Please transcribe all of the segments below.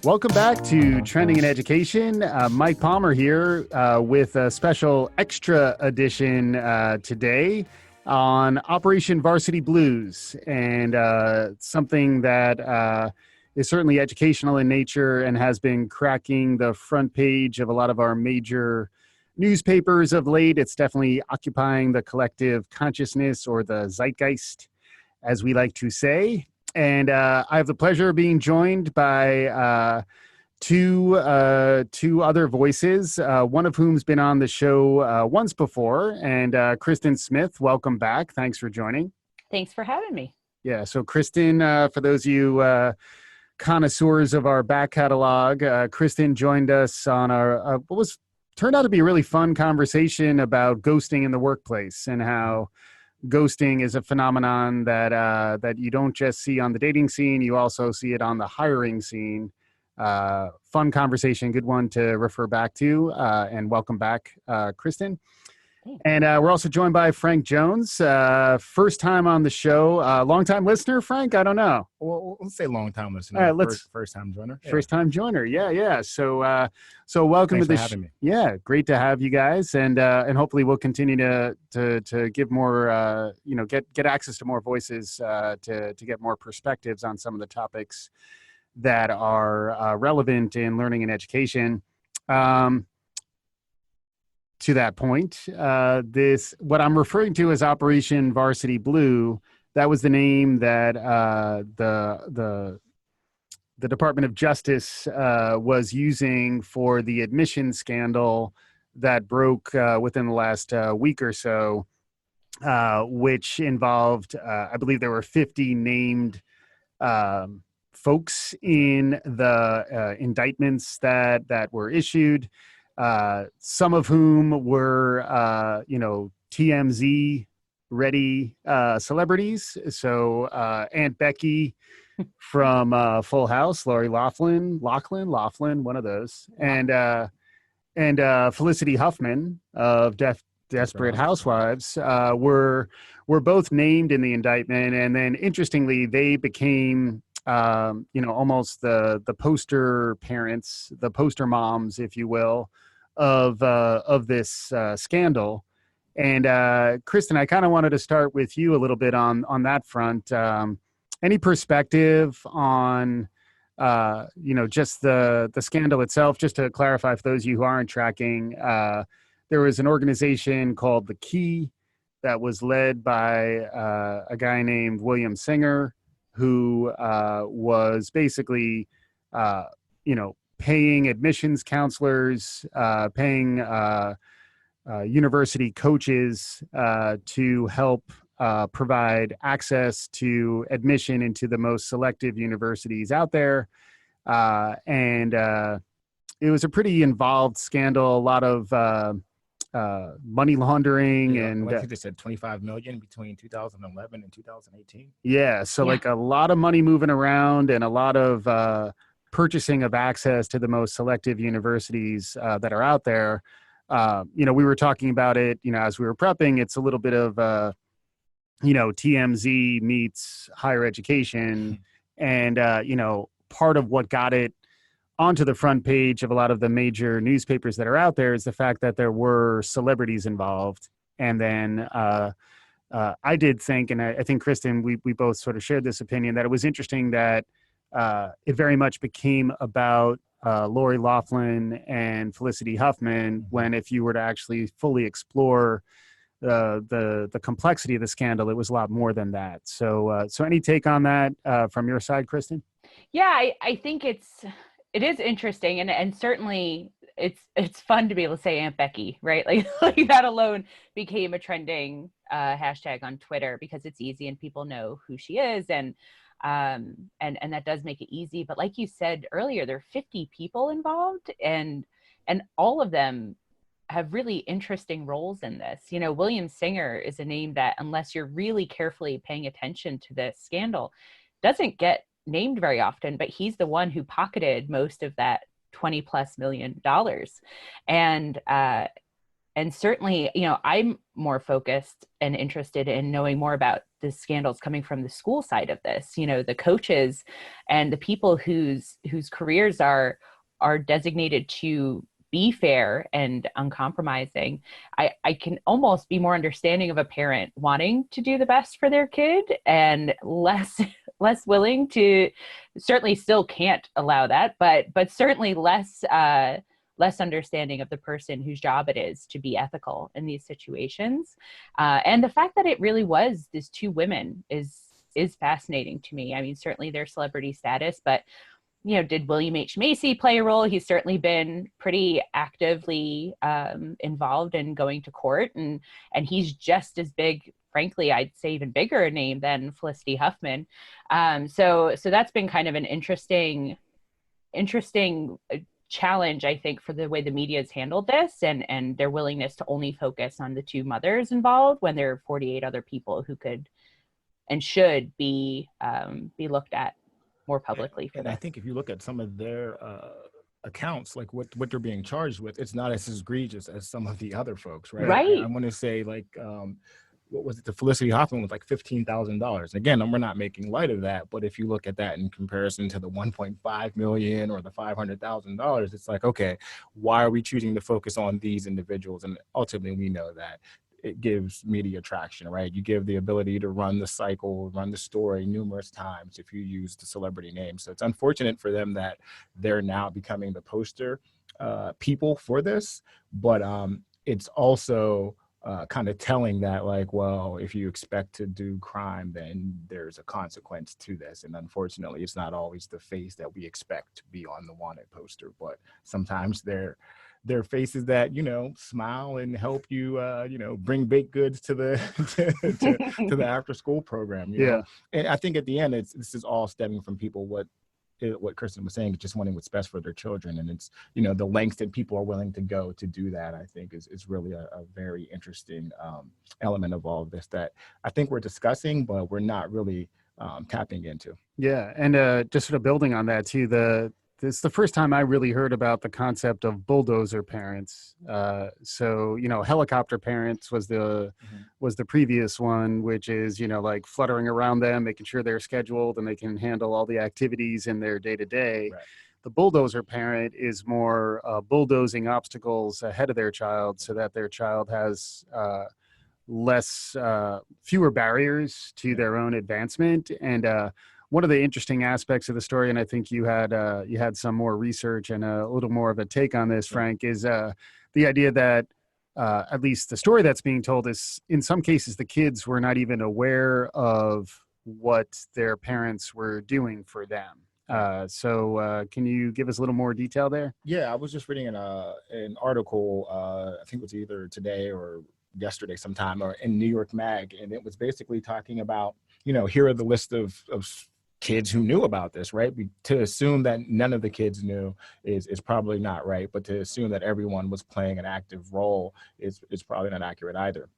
Welcome back to Trending in Education. Mike Palmer here with a special extra edition today on Operation Varsity Blues, and something that is certainly educational in nature and has been cracking the front page of a lot of our major newspapers of late. It's definitely occupying the collective consciousness, or the zeitgeist, as we like to say. And I have the pleasure of being joined by two other voices, one of whom's been on the show once before. And Kristen Smith, welcome back. Thanks for joining. Thanks for having me. Yeah, so Kristen, for those of you connoisseurs of our back catalog, Kristen joined us on our what was turned out to be a really fun conversation about ghosting in the workplace, and how ghosting is a phenomenon that you don't just see on the dating scene, you also see it on the hiring scene. Fun conversation, good one to refer back to, and welcome back, Kristen. Thanks. And we're also joined by Frank Jones, first time on the show, long-time listener, Frank? I don't know. Well, let's say long-time listener. All right, first-time joiner. Yeah. First-time joiner, yeah. So welcome Thanks to the for having me. Yeah, great to have you guys, and hopefully we'll continue to give more, get access to more voices, to get more perspectives on some of the topics that are relevant in learning and education. To that point, what I'm referring to as Operation Varsity Blue, that was the name that the Department of Justice was using for the admission scandal that broke within the last week or so, which involved, I believe there were 50 named folks in the indictments that were issued. Some of whom were, TMZ ready celebrities. So Aunt Becky from Full House, Lori Laughlin, one of those, and Felicity Huffman of Desperate Housewives were both named in the indictment. And then, interestingly, they became almost the poster parents, the poster moms, if you will, of this scandal. And Kristen, I kind of wanted to start with you a little bit on that front. Any perspective on just the scandal itself? Just to clarify for those of you who aren't tracking, there was an organization called The Key that was led by a guy named William Singer, who was basically, paying admissions counselors, paying university coaches to help provide access to admission into the most selective universities out there. And it was a pretty involved scandal, a lot of money laundering, and I think they said 25 million between 2011 and 2018. Yeah, so like a lot of money moving around, and a lot of purchasing of access to the most selective universities that are out there. We were talking about it, as we were prepping. It's a little bit of TMZ meets higher education, and part of what got it onto the front page of a lot of the major newspapers that are out there is the fact that there were celebrities involved. And then I did think, and I think, Kristen, we both sort of shared this opinion, that it was interesting that it very much became about Lori Laughlin and Felicity Huffman, when if you were to actually fully explore the complexity of the scandal, it was a lot more than that. So any take on that from your side, Kristen? Yeah, I think it is interesting, and certainly it's fun to be able to say Aunt Becky, right? Like that alone became a trending hashtag on Twitter, because it's easy and people know who she is, and that does make it easy. But like you said earlier, there are 50 people involved, and all of them have really interesting roles in this. William Singer is a name that, unless you're really carefully paying attention to this scandal, doesn't get named very often, but he's the one who pocketed most of that $20+ million. And and certainly, I'm more focused and interested in knowing more about the scandals coming from the school side of this, the coaches and the people whose careers are designated to be fair and uncompromising. I can almost be more understanding of a parent wanting to do the best for their kid and less willing to, certainly still can't allow that, but certainly less understanding of the person whose job it is to be ethical in these situations. And the fact that it really was these two women is fascinating to me. I mean, certainly their celebrity status, but did William H. Macy play a role? He's certainly been pretty actively involved in going to court, and he's just as big, frankly, I'd say even bigger a name than Felicity Huffman. So that's been kind of an interesting challenge, I think, for the way the media has handled this, and their willingness to only focus on the two mothers involved when there are 48 other people who could and should be looked at more publicly for and this. I think if you look at some of their accounts, like what they're being charged with, it's not as egregious as some of the other folks, right? Right. I want to say like what was it? The Felicity Huffman was like $15,000. Again, we're not making light of that, but if you look at that in comparison to the 1.5 million or the $500,000, it's like, okay, why are we choosing to focus on these individuals? And ultimately, we know that it gives media traction, right? You give the ability to run the cycle, run the story numerous times if you use the celebrity name. So it's unfortunate for them that they're now becoming the poster people for this, but it's also kind of telling that, like, well, if you expect to do crime, then there's a consequence to this. And unfortunately, it's not always the face that we expect to be on the wanted poster, but sometimes they're faces that, smile and help you, bring baked goods to the to the after school program. You know? And I think at the end, this is all stemming from people what Kristen was saying, just wanting what's best for their children. And it's, the lengths that people are willing to go to do that, I think is really a very interesting element of all of this that I think we're discussing, but we're not really tapping into. Yeah. And just sort of building on that too, this is the first time I really heard about the concept of bulldozer parents. So, helicopter parents was the previous one, which is, like fluttering around them, making sure they're scheduled and they can handle all the activities in their day to day. The bulldozer parent is more bulldozing obstacles ahead of their child so that their child has fewer barriers to their own advancement. And one of the interesting aspects of the story, and I think you had some more research and a little more of a take on this, Frank, is the idea that at least the story that's being told is, in some cases, the kids were not even aware of what their parents were doing for them. So can you give us a little more detail there? Yeah, I was just reading an article, I think it was either today or yesterday sometime, or in New York Mag, and it was basically talking about, here are the list of kids who knew about this, right? To assume that none of the kids knew is probably not right, but to assume that everyone was playing an active role is probably not accurate either.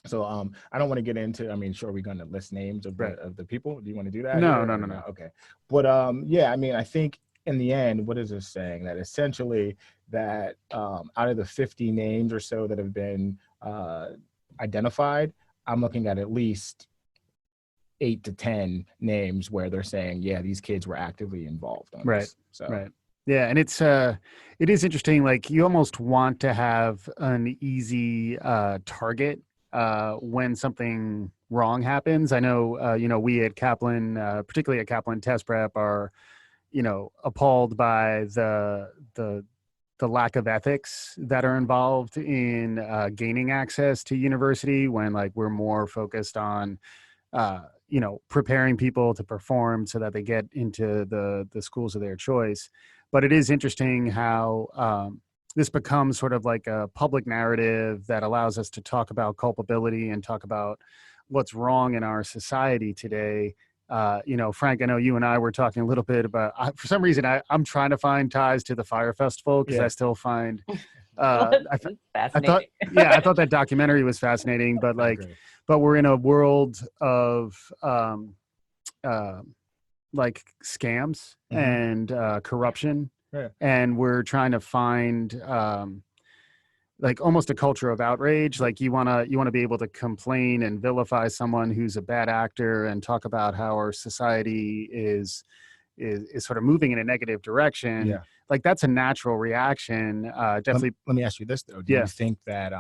So I don't want to get into, sure, we're going to list names of the people. Do you want to do that? No. Okay. But I think in the end, what is this saying? That essentially that out of the 50 names or so that have been identified, I'm looking at least 8 to 10 names where they're saying, yeah, these kids were actively involved on this. So. Right. Yeah. And it is interesting. Like, you almost want to have an easy target when something wrong happens. I know, we at Kaplan, particularly at Kaplan Test Prep, are, appalled by the lack of ethics that are involved in gaining access to university, when like we're more focused on preparing people to perform so that they get into the schools of their choice. But it is interesting how this becomes sort of like a public narrative that allows us to talk about culpability and talk about what's wrong in our society today. Frank, I know you and I were talking a little bit about, for some reason, I'm trying to find ties to the Fire Festival, because I still find I thought that documentary was fascinating, but but we're in a world of like scams and corruption, and we're trying to find like almost a culture of outrage. Like you want to be able to complain and vilify someone who's a bad actor and talk about how our society is sort of moving in a negative direction. Yeah. Like that's a natural reaction. Definitely. Let me ask you this though. Do Yeah. you think that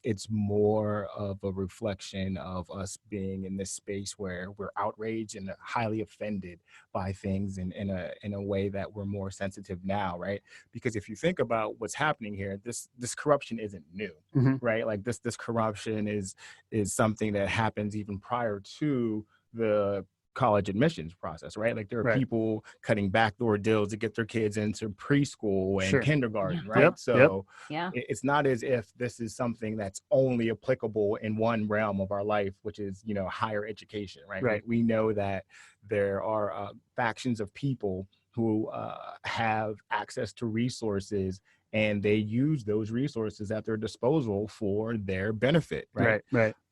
it's more of a reflection of us being in this space where we're outraged and highly offended by things in a way that we're more sensitive now, right? Because if you think about what's happening here, this corruption isn't new, right? Like this corruption is something that happens even prior to the college admissions process, right? Like there are people cutting backdoor deals to get their kids into preschool and kindergarten, right? So it's not as if this is something that's only applicable in one realm of our life, which is, you know, higher education, right? We know that there are factions of people who have access to resources and they use those resources at their disposal for their benefit, right?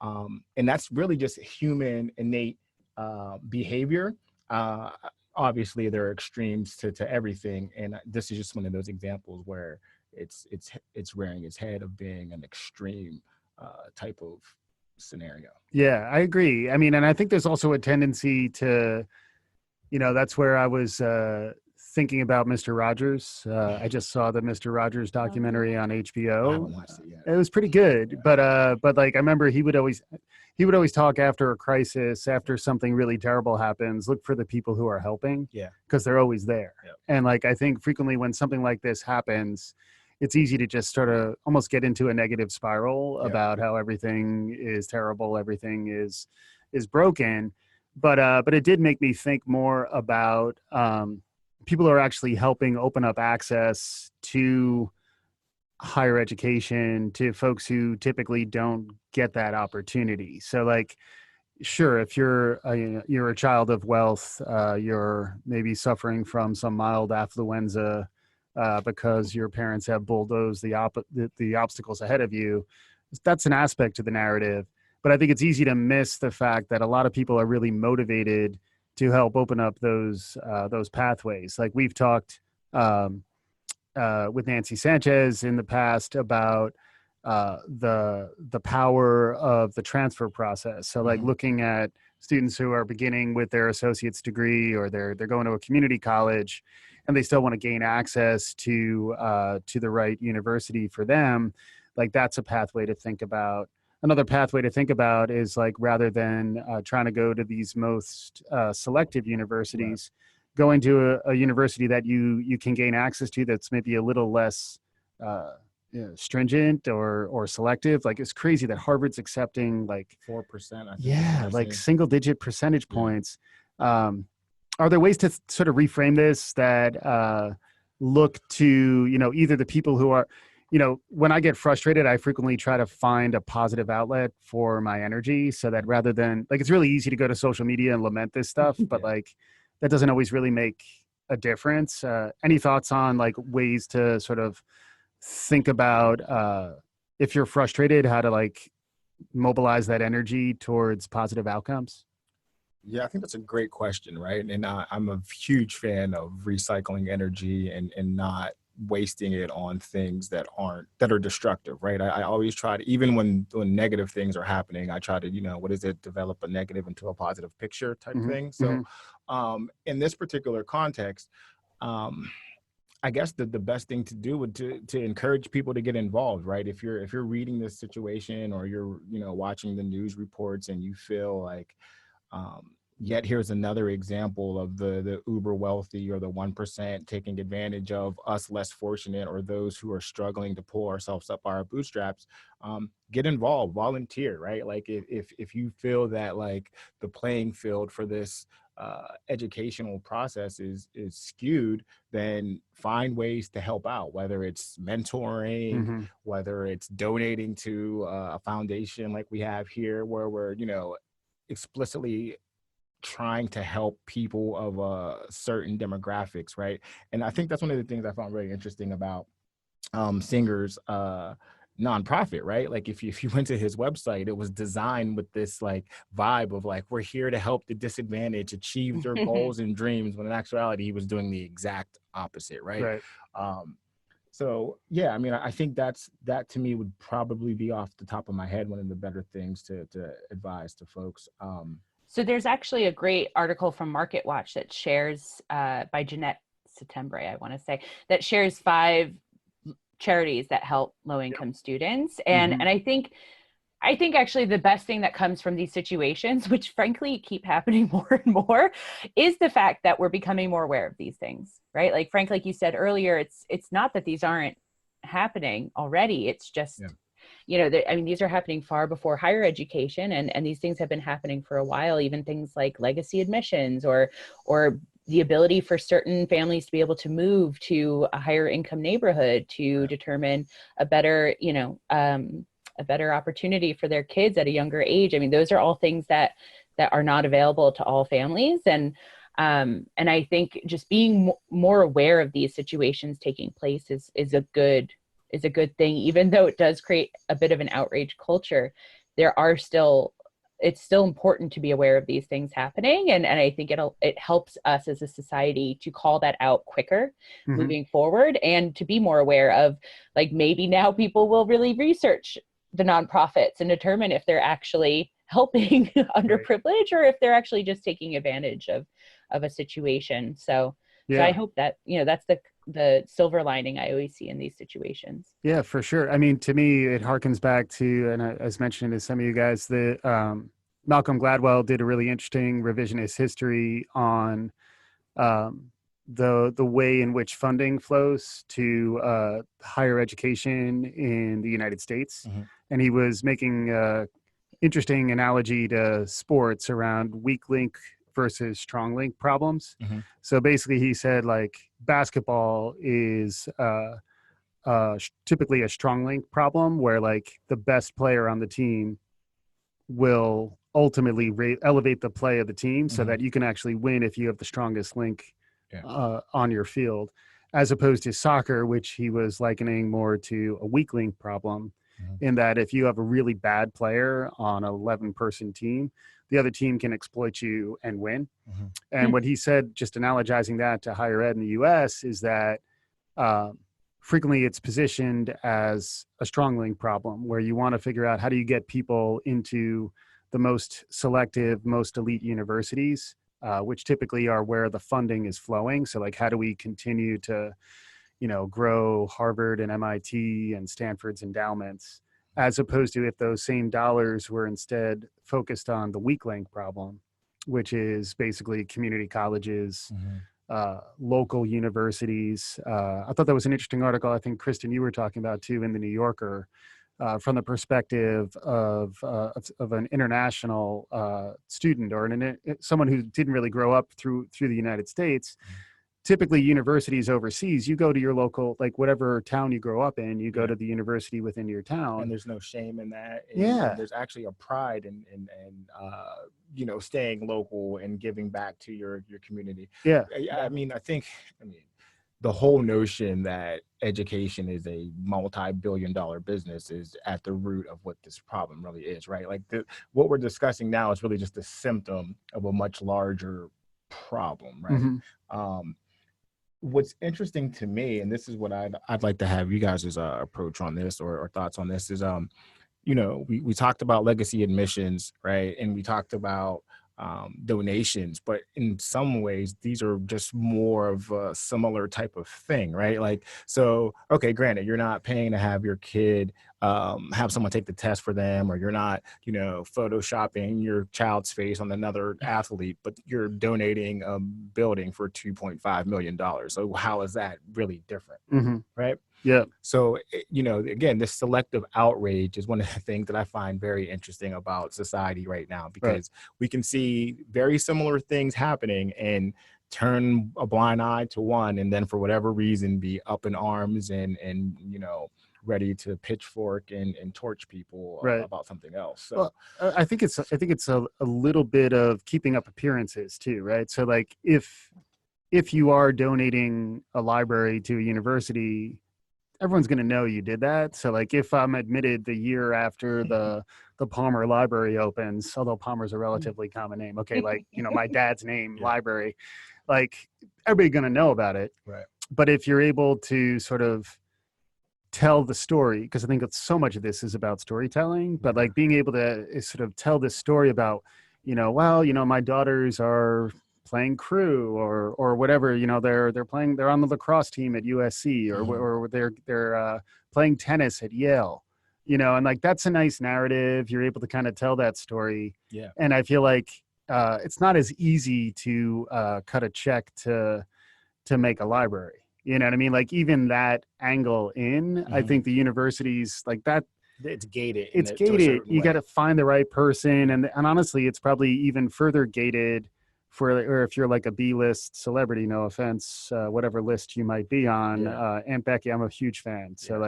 And that's really just human innate behavior. Obviously there are extremes to everything, and this is just one of those examples where it's rearing its head of being an extreme type of scenario. Yeah, I agree. I mean, and I think there's also a tendency to, you know, that's where I was thinking about Mr. Rogers. I just saw the Mr. Rogers documentary on HBO. I haven't watched it yet. It was pretty good, but like I remember he would always talk after a crisis, after something really terrible happens, look for the people who are helping, because they're always there. And like I think frequently when something like this happens, it's easy to just sort of almost get into a negative spiral about how everything is terrible, everything is broken. But it did make me think more about people who are actually helping open up access to higher education to folks who typically don't get that opportunity. So like, sure, if you're a child of wealth, you're maybe suffering from some mild affluenza because your parents have bulldozed the obstacles ahead of you. That's an aspect to the narrative. But I think it's easy to miss the fact that a lot of people are really motivated to help open up those pathways. Like we've talked with Nancy Sanchez in the past about the power of the transfer process. So like looking at students who are beginning with their associate's degree, or they're going to a community college and they still want to gain access to the right university for them. Like that's a pathway to think about. Another pathway to think about is like, rather than trying to go to these most selective universities, going to a university that you can gain access to that's maybe a little less stringent or selective. Like it's crazy that Harvard's accepting like 4%. I think like single digit percentage points. Are there ways to sort of reframe this that look to, you know, either the people who are, you know, when I get frustrated, I frequently try to find a positive outlet for my energy, so that rather than like, it's really easy to go to social media and lament this stuff, but like that doesn't always really make a difference. Any thoughts on like ways to sort of think about if you're frustrated, how to like mobilize that energy towards positive outcomes? Yeah, I think that's a great question, right? And I'm a huge fan of recycling energy and not wasting it on things that are destructive, right? I always try to, even when negative things are happening, I try to, you know, develop a negative into a positive picture type thing. So in this particular context, I guess the best thing to do would to encourage people to get involved, right? If you're reading this situation, or you're, you know, watching the news reports and you feel like yet here's another example of the uber wealthy or the 1% taking advantage of us less fortunate, or those who are struggling to pull ourselves up our bootstraps, get involved, volunteer, right? Like if you feel that like the playing field for this educational process is skewed, then find ways to help out, whether it's mentoring, whether it's donating to a foundation like we have here, where we're, you know, explicitly trying to help people of certain demographics, right? And I think that's one of the things I found really interesting about Singer's nonprofit, right? Like if you went to his website, it was designed with this like vibe of like, we're here to help the disadvantaged achieve their goals and dreams, when in actuality he was doing the exact opposite, right? So yeah, I mean, I think that to me would probably be off the top of my head one of the better things to advise to folks. So there's actually a great article from Market Watch that shares by Jeanette Settembre, I want to say, that shares 5 charities that help low-income students. And Mm-hmm. and I think actually the best thing that comes from these situations, which frankly keep happening more and more, is the fact that we're becoming more aware of these things, right? Like Frank, like you said earlier, it's not that these aren't happening already. It's just, I mean, these are happening far before higher education, and these things have been happening for a while, even things like legacy admissions or the ability for certain families to be able to move to a higher income neighborhood to determine a better, a better opportunity for their kids at a younger age. I mean, those are all things that are not available to all families. And I think just being more aware of these situations taking place is a good thing, even though it does create a bit of an outrage culture. It's still important to be aware of these things happening. And I think it helps us as a society to call that out quicker moving forward, and to be more aware of, like, maybe now people will really research the nonprofits and determine if they're actually helping underprivileged or if they're actually just taking advantage of a situation. So I hope that, that's the silver lining I always see in these situations. Yeah, for sure. I mean, to me, it harkens back to, and I was mentioning to some of you guys, that Malcolm Gladwell did a really interesting revisionist history on the way in which funding flows to higher education in the United States. And he was making an interesting analogy to sports around weak link versus strong link problems. So basically he said, like, basketball is typically a strong link problem, where like the best player on the team will ultimately elevate the play of the team so that you can actually win if you have the strongest link on your field, as opposed to soccer, which he was likening more to a weak link problem, in that if you have a really bad player on an 11-person team, the other team can exploit you and win. And what he said, just analogizing that to higher ed in the US, is that frequently it's positioned as a strong link problem, where you want to figure out how do you get people into the most selective, most elite universities, which typically are where the funding is flowing. So like, how do we continue to, grow Harvard and MIT and Stanford's endowments, as opposed to if those same dollars were instead focused on the weak link problem, which is basically community colleges, local universities. I thought that was an interesting article. I think, Kristen, you were talking about too in the New Yorker, from the perspective of an international student, or someone who didn't really grow up through the United States. Typically universities overseas, you go to your local, like whatever town you grow up in, you go to the university within your town. And there's no shame in that. And there's actually a pride in staying local and giving back to your community. I mean, the whole notion that education is a multi-billion-dollar business is at the root of what this problem really is, right? Like what we're discussing now is really just a symptom of a much larger problem, right? What's interesting to me, and this is what I'd like to have you guys' approach on this or thoughts on this, is we talked about legacy admissions, right? And we talked about donations, but in some ways these are just more of a similar type of thing, right? Like, so okay, granted, you're not paying to have your kid have someone take the test for them, or you're not photoshopping your child's face on another athlete, but you're donating a building for $2.5 million. So how is that really different? Right? Yeah. So, again, this selective outrage is one of the things that I find very interesting about society right now, because we can see very similar things happening and turn a blind eye to one, and then for whatever reason be up in arms and ready to pitchfork and torch people about something else. So well, I think it's a little bit of keeping up appearances too, right? So like, if you are donating a library to a university, everyone's going to know you did that. So like, if I'm admitted the year after the Palmer Library opens, although Palmer's a relatively common name, okay, like, my dad's name, library, like, everybody's going to know about it. Right. But if you're able to sort of tell the story, because I think that so much of this is about storytelling, but like being able to sort of tell this story about, well, my daughters are playing crew or whatever, they're on the lacrosse team at USC or they're playing tennis at Yale, and like that's a nice narrative. You're able to kind of tell that story. Yeah. And I feel like it's not as easy to cut a check to make a library. You know what I mean? Like even that angle I think the universities like that. It's gated. It's gated. You got to find the right person. And honestly, it's probably even further gated or if you're like a B-list celebrity, no offense, whatever list you might be on. Aunt Becky, I'm a huge fan. So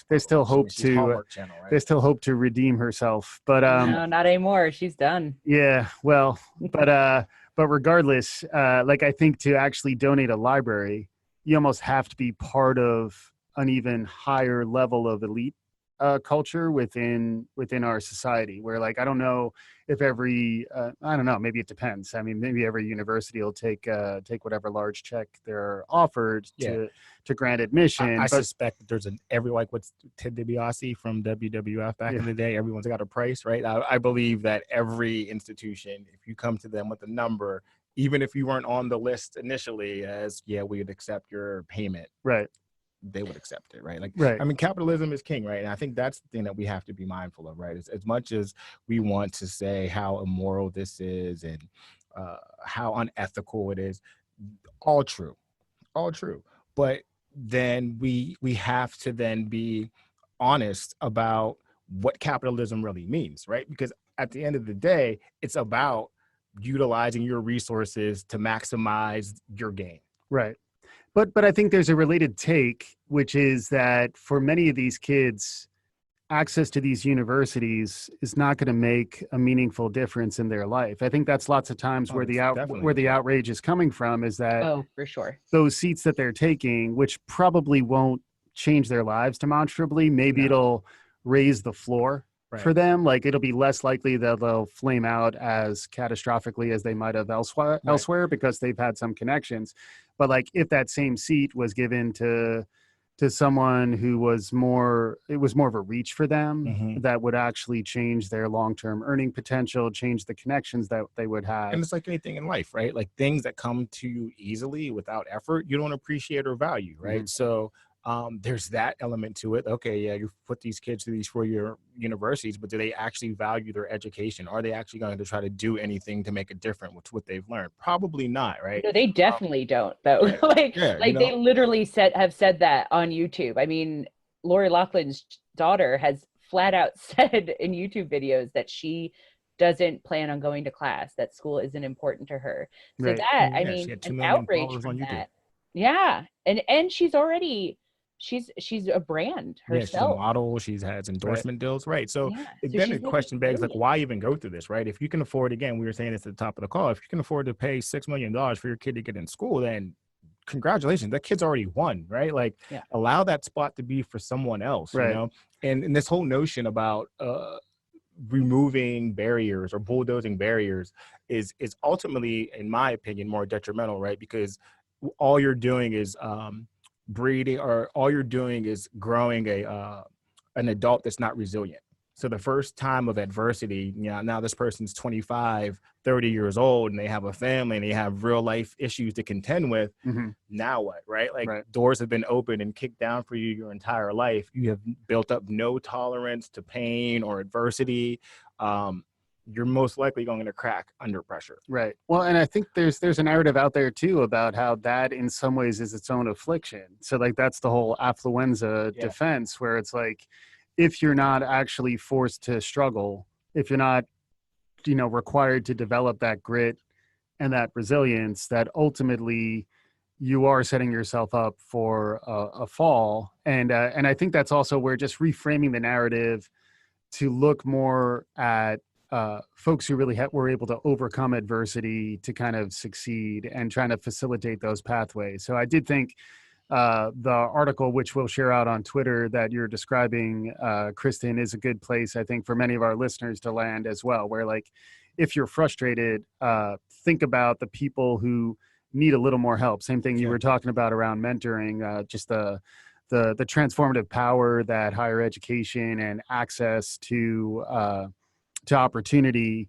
they still hope they still hope to redeem herself, but no, not anymore. She's done. Yeah, well, but regardless, like I think to actually donate a library, you almost have to be part of an even higher level of elite culture within our society, where like I don't know if I don't know, maybe it depends. I mean, maybe every university will take whatever large check they're offered to grant admission. I suspect that there's what's Ted DiBiase from WWF back in the day, everyone's got a price, right? I believe that every institution, if you come to them with a number, even if you weren't on the list initially as we would accept your payment, right, they would accept it, right? Right. I mean, capitalism is king, right? And I think that's the thing that we have to be mindful of, right? As much as we want to say how immoral this is and how unethical it is, all true. But then we have to then be honest about what capitalism really means, right? Because at the end of the day, it's about utilizing your resources to maximize your gain. Right. But I think there's a related take, which is that for many of these kids, access to these universities is not going to make a meaningful difference in their life. I think that's lots of times where the outrage is coming from, is that for sure, those seats that they're taking, which probably won't change their lives demonstrably, maybe it'll raise the floor for them. Like it'll be less likely that they'll flame out as catastrophically as they might have elsewhere because they've had some connections. But like if that same seat was given to someone who was more of a reach for them, that would actually change their long-term earning potential, change the connections that they would have. And it's like anything in life, right? Like things that come to you easily without effort, you don't appreciate or value, right? So there's that element to it. Okay, you put these kids through these 4-year universities, but do they actually value their education? Are they actually going to try to do anything to make a difference with what they've learned? Probably not, right? No, they definitely don't, though. They literally have said that on YouTube. I mean, Lori Loughlin's daughter has flat out said in YouTube videos that she doesn't plan on going to class, that school isn't important to her. So that, I mean, an outrage from that. Yeah. And she's already... She's a brand herself. She's a model. She has endorsement deals, right? So then the question begs, like, why even go through this, right? If you can afford, again, we were saying this at the top of the call, if you can afford to pay $6 million for your kid to get in school, then congratulations, that kid's already won, right? Like, allow that spot to be for someone else, you know? And this whole notion about removing barriers or bulldozing barriers is ultimately, in my opinion, more detrimental, right? Because all you're doing is breeding, or all you're doing is growing an adult that's not resilient. So the first time of adversity, now this person's 25, 30 years old, and they have a family and they have real life issues to contend with. Now what, right? Like doors have been opened and kicked down for you your entire life. You have built up no tolerance to pain or adversity. You're most likely going to crack under pressure. Right. Well, and I think there's a narrative out there too about how that in some ways is its own affliction. So like that's the whole affluenza defense, where it's like, if you're not actually forced to struggle, if you're not, required to develop that grit and that resilience, that ultimately you are setting yourself up for a fall. And I think that's also where just reframing the narrative to look more at folks who really were able to overcome adversity to kind of succeed and trying to facilitate those pathways. So I did think the article, which we'll share out on Twitter, that you're describing, Kristen, is a good place, I think, for many of our listeners to land as well, where like, if you're frustrated, think about the people who need a little more help. Same thing you were talking about around mentoring, just the the transformative power that higher education and access to opportunity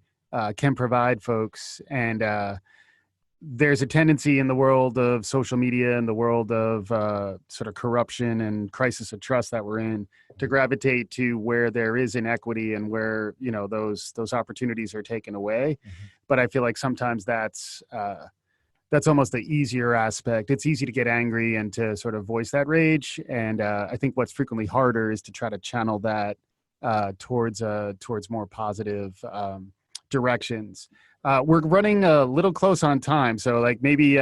can provide folks. And there's a tendency in the world of social media and the world of sort of corruption and crisis of trust that we're in to gravitate to where there is inequity and where, you know, those opportunities are taken away. But I feel like sometimes that's almost the easier aspect. It's easy to get angry and to sort of voice that rage. And I think what's frequently harder is to try to channel that towards more positive directions. We're running a little close on time, so like maybe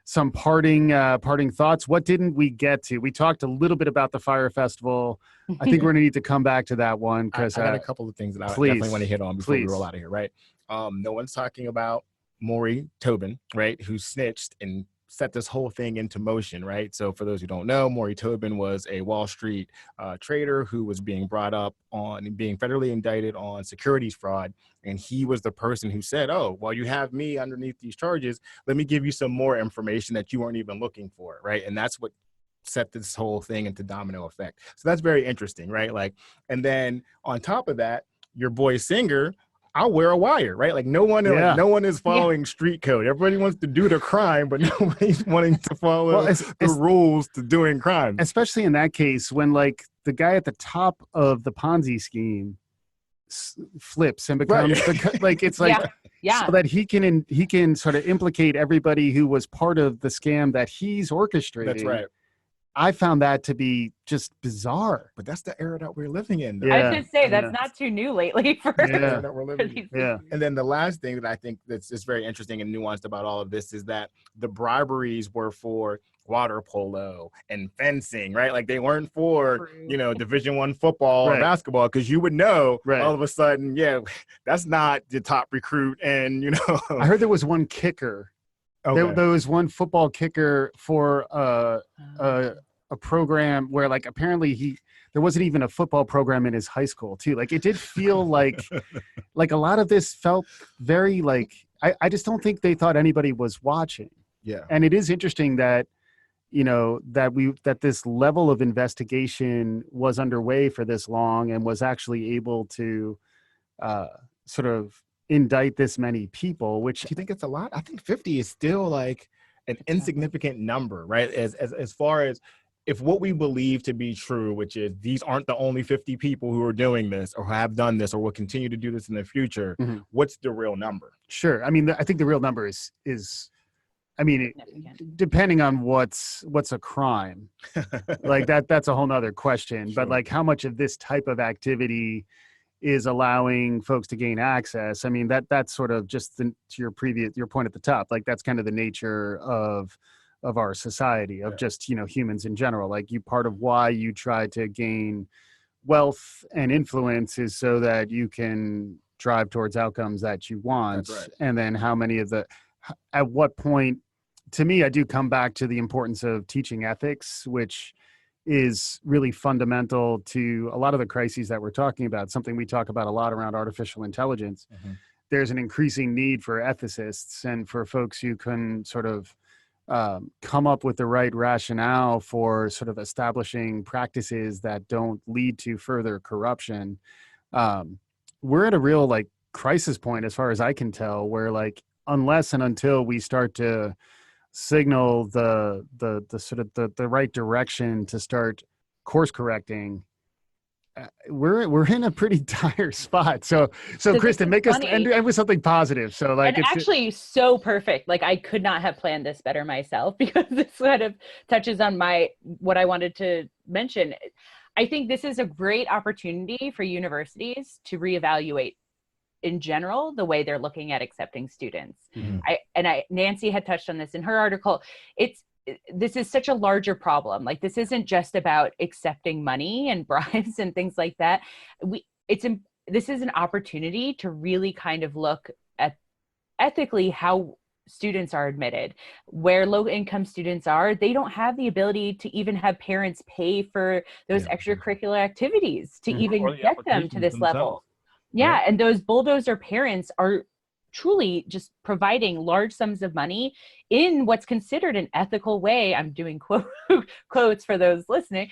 some parting thoughts. What didn't we get to? We talked a little bit about the Fire Festival. I think we're going to need to come back to that one because I got a couple of things that I definitely want to hit on before we roll out of here. Right? No one's talking about Maury Tobin, right? Who snitched and set this whole thing into motion, right? So for those who don't know, Maury Tobin was a Wall Street trader who was being brought up on being federally indicted on securities fraud. And he was the person who said, oh, well, you have me underneath these charges. Let me give you some more information that you weren't even looking for, right? And that's what set this whole thing into domino effect. So that's very interesting, right? Like, and then on top of that, your boy Singer, I'll wear a wire, right? Like no one is following street code. Everybody wants to do the crime, but nobody's wanting to follow the rules to doing crime. Especially in that case, when like the guy at the top of the Ponzi scheme flips and becomes like it's like so that he can sort of implicate everybody who was part of the scam that he's orchestrating. That's right. I found that to be just bizarre. But that's the era that we're living in. I was going to say, that's not too new lately for the era that we're living in. Yeah. And then the last thing that I think that's just very interesting and nuanced about all of this is that the briberies were for water polo and fencing, right? Like they weren't for, you know, Division I football or basketball, because you would know all of a sudden, that's not the top recruit. And, you know, I heard there was one kicker. Okay. There was one football kicker for a program where like apparently there wasn't even a football program in his high school too. Like it did feel like a lot of this felt very like I just don't think they thought anybody was watching. Yeah. And it is interesting that, you know, that this level of investigation was underway for this long and was actually able to sort of indict this many people, which do you think it's a lot? I think 50 is still like an insignificant number, right? As far as if what we believe to be true, which is these aren't the only 50 people who are doing this or have done this or will continue to do this in the future, what's the real number? Sure. I mean, I think the real number is I mean, depending on what's a crime, like that's a whole nother question. Sure. But like how much of this type of activity is allowing folks to gain access. I mean, that's sort of just to your point at the top, like that's kind of the nature of our society, of just, you know, humans in general. Like part of why you try to gain wealth and influence is so that you can drive towards outcomes that you want. That's right. And then at what point, to me, I do come back to the importance of teaching ethics, which is really fundamental to a lot of the crises that we're talking about, something we talk about a lot around artificial intelligence. There's an increasing need for ethicists and for folks who can sort of come up with the right rationale for sort of establishing practices that don't lead to further corruption. We're at a real like crisis point, as far as I can tell, where like unless and until we start to signal the sort of the right direction to start course correcting, we're in a pretty dire spot. So Kristen, make us end with something positive. So like, and it's actually so perfect. Like I could not have planned this better myself, because this sort of touches on what I wanted to mention. I think this is a great opportunity for universities to reevaluate in general the way they're looking at accepting students. Nancy had touched on this in her article. This is such a larger problem. Like this isn't just about accepting money and bribes and things like that. This is an opportunity to really kind of look at ethically how students are admitted. Where low income students are, they don't have the ability to even have parents pay for those extracurricular activities to even get them to this level. Yeah. Right. And those bulldozer parents are truly just providing large sums of money in what's considered an ethical way. I'm doing quotes for those listening.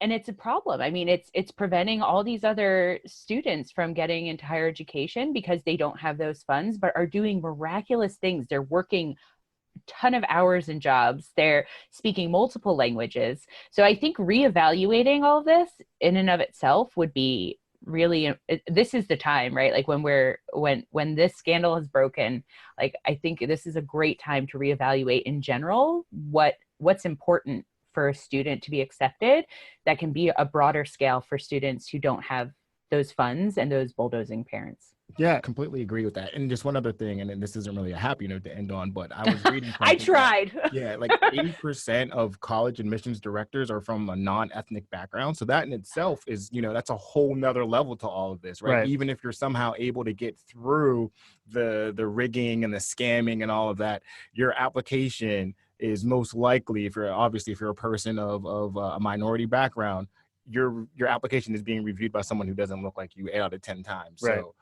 And it's a problem. I mean, it's preventing all these other students from getting into higher education because they don't have those funds, but are doing miraculous things. They're working a ton of hours in jobs. They're speaking multiple languages. So I think reevaluating all of this in and of itself would be really, this is the time, right? Like when this scandal has broken, like, I think this is a great time to reevaluate in general what's important for a student to be accepted. That can be a broader scale for students who don't have those funds and those bulldozing parents. Yeah, completely agree with that. And just one other thing, and then this isn't really a happy note to end on, but I was reading I tried. Yeah, like 80% of college admissions directors are from a non-ethnic background. So that in itself is, that's a whole nother level to all of this, right? Even if you're somehow able to get through the rigging and the scamming and all of that, your application is most likely, if you're a person of a minority background, your application is being reviewed by someone who doesn't look like you 8 out of 10 times. Right. So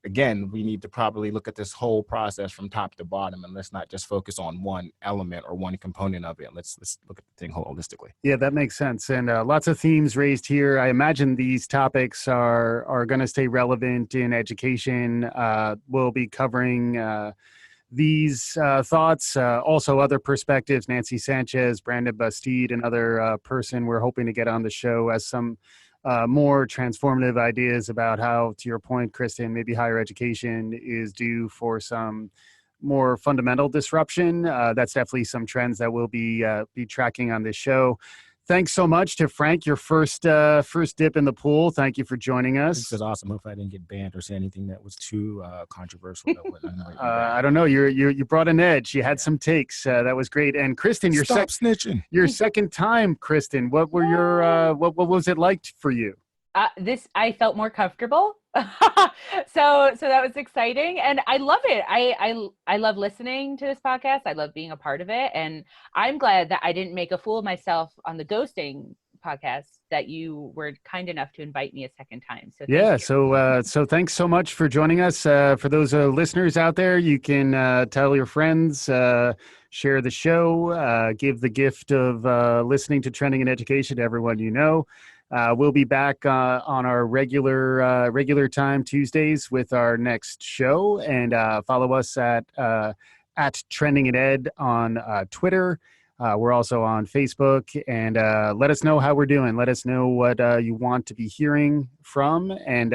again, we need to probably look at this whole process from top to bottom, and let's not just focus on one element or one component of it. Let's look at the thing holistically. Yeah, that makes sense. And lots of themes raised here. I imagine these topics are going to stay relevant in education. We'll be covering these thoughts, also other perspectives. Nancy Sanchez, Brandon Bastide, another person we're hoping to get on the show, as some more transformative ideas about how, to your point, Kristen, maybe higher education is due for some more fundamental disruption. That's definitely some trends that we'll be tracking on this show. Thanks so much to Frank, your first dip in the pool. Thank you for joining us. This is awesome. Hope I didn't get banned or say anything that was too controversial. I don't know. You brought an edge. You had some takes. That was great. And Kristen, Stop snitching. Your second time, Kristen. What were your what was it like for you? I felt more comfortable. So that was exciting. And I love it. I love listening to this podcast. I love being a part of it. And I'm glad that I didn't make a fool of myself on the ghosting podcast, that you were kind enough to invite me a second time. So yeah. So thanks so much for joining us. For those listeners out there, you can tell your friends, share the show, give the gift of listening to Trending in Education to everyone you know. We'll be back on our regular time Tuesdays with our next show, and follow us at Trending in Ed on Twitter. We're also on Facebook, and let us know how we're doing. Let us know what you want to be hearing from and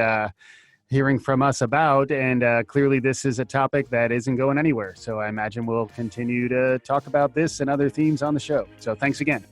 hearing from us about. And clearly this is a topic that isn't going anywhere. So I imagine we'll continue to talk about this and other themes on the show. So thanks again.